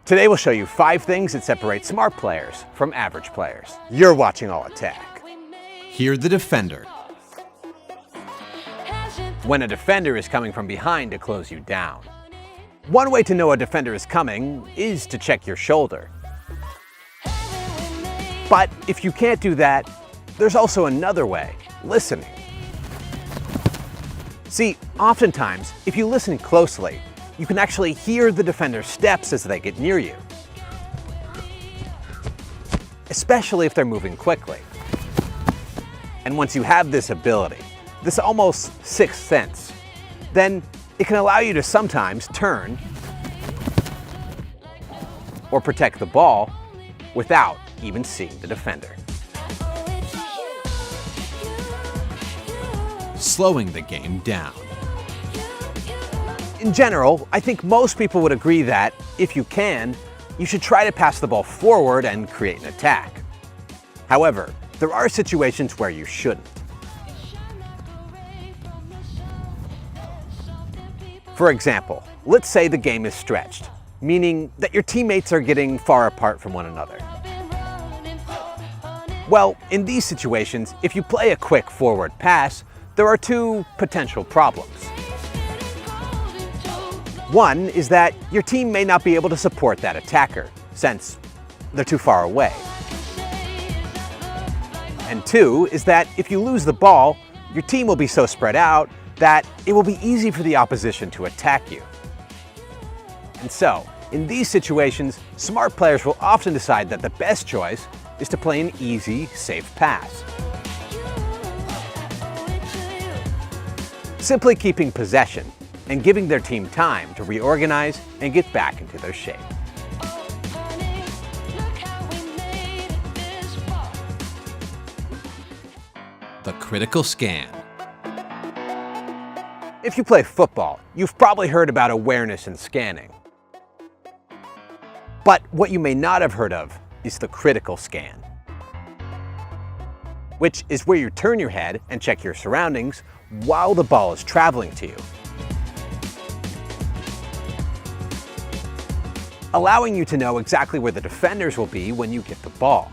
Today we'll show you 5 things that separate smart players from average players. You're watching All Attack. Hear the defender. When a defender is coming from behind to close you down. One way to know a defender is coming is to check your shoulder. But if you can't do that, there's also another way: listening. See, oftentimes, if you listen closely, you can actually hear the defender's steps as they get near you, especially if they're moving quickly. And once you have this ability, this almost sixth sense, then it can allow you to sometimes turn or protect the ball without even seeing the defender. Slowing the game down. In general, I think most people would agree that, if you can, you should try to pass the ball forward and create an attack. However, there are situations where you shouldn't. For example, let's say the game is stretched, meaning that your teammates are getting far apart from one another. Well, in these situations, if you play a quick forward pass, there are 2 potential problems. One is that your team may not be able to support that attacker, since they're too far away. And 2 is that if you lose the ball, your team will be so spread out that it will be easy for the opposition to attack you. And so, in these situations, smart players will often decide that the best choice is to play an easy, safe pass. Simply keeping possession and giving their team time to reorganize and get back into their shape. The critical scan. If you play football, you've probably heard about awareness and scanning. But what you may not have heard of is the critical scan, which is where you turn your head and check your surroundings while the ball is traveling to you, allowing you to know exactly where the defenders will be when you get the ball.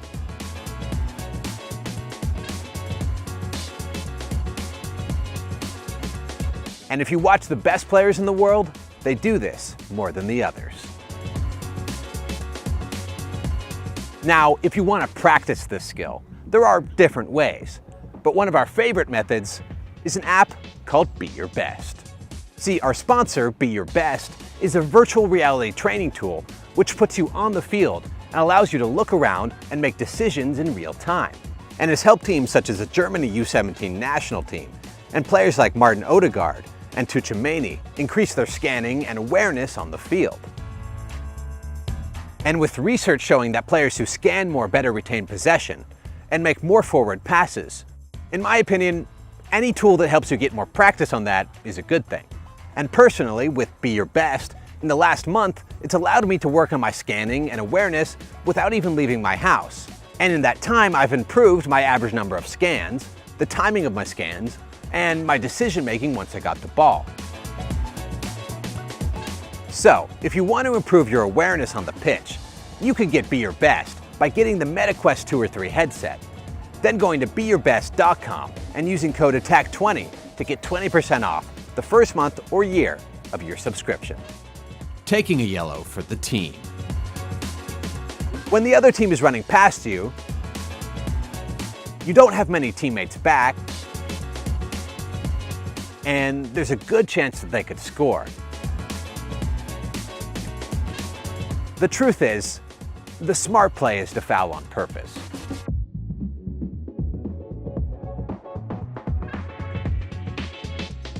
And if you watch the best players in the world, they do this more than the others. Now, if you want to practice this skill, there are different ways, but one of our favorite methods is an app called Be Your Best. See, our sponsor, Be Your Best, is a virtual reality training tool which puts you on the field and allows you to look around and make decisions in real time, and has helped teams such as the Germany U17 national team and players like Martin Odegaard and Tuchemani increase their scanning and awareness on the field. And with research showing that players who scan more better retain possession and make more forward passes, in my opinion, any tool that helps you get more practice on that is a good thing. And personally, with Be Your Best, in the last month, it's allowed me to work on my scanning and awareness without even leaving my house. And in that time, I've improved my average number of scans, the timing of my scans, and my decision making once I got the ball. So, if you want to improve your awareness on the pitch, you can get Be Your Best by getting the MetaQuest 2 or 3 headset, then going to beyourbest.com and using code ATTACK20 to get 20% off the first month or year of your subscription. Taking a yellow for the team. When the other team is running past you, you don't have many teammates back, and there's a good chance that they could score. The truth is, the smart play is to foul on purpose.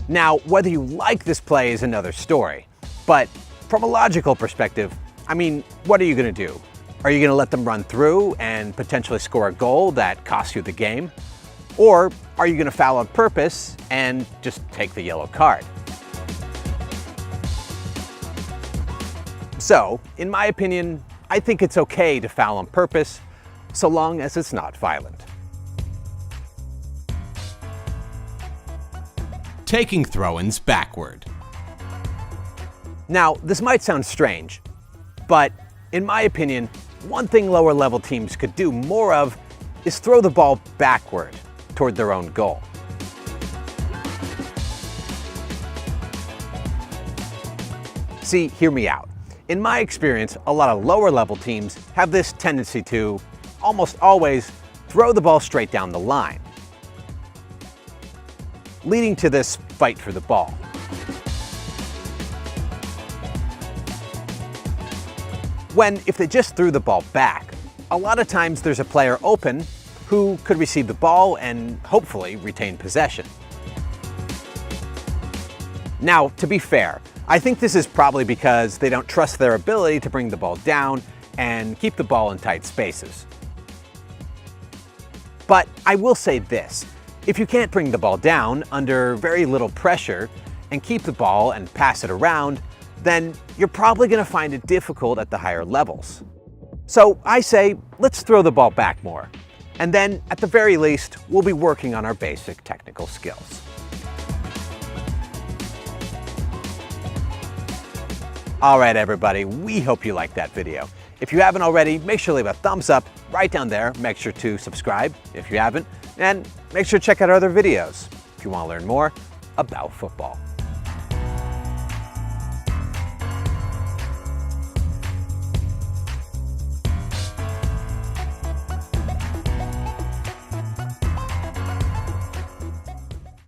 Now, whether you like this play is another story, but from a logical perspective, I mean, what are you going to do? Are you going to let them run through and potentially score a goal that costs you the game? Or are you going to foul on purpose and just take the yellow card? So, in my opinion, I think it's okay to foul on purpose, so long as it's not violent. Taking throw-ins backward. Now, this might sound strange, but In my opinion, one thing lower level teams could do more of is throw the ball backward toward their own goal. See, hear me out. In my experience, a lot of lower level teams have this tendency to, almost always, throw the ball straight down the line, leading to this fight for the ball. When, if they just threw the ball back, a lot of times there's a player open who could receive the ball and hopefully retain possession. Now, to be fair, I think this is probably because they don't trust their ability to bring the ball down and keep the ball in tight spaces. But I will say this, if you can't bring the ball down under very little pressure and keep the ball and pass it around, then you're probably going to find it difficult at the higher levels. So I say, let's throw the ball back more. And then, at the very least, we'll be working on our basic technical skills. All right, everybody, we hope you liked that video. If you haven't already, make sure to leave a thumbs up right down there. Make sure to subscribe if you haven't, and make sure to check out our other videos if you want to learn more about football.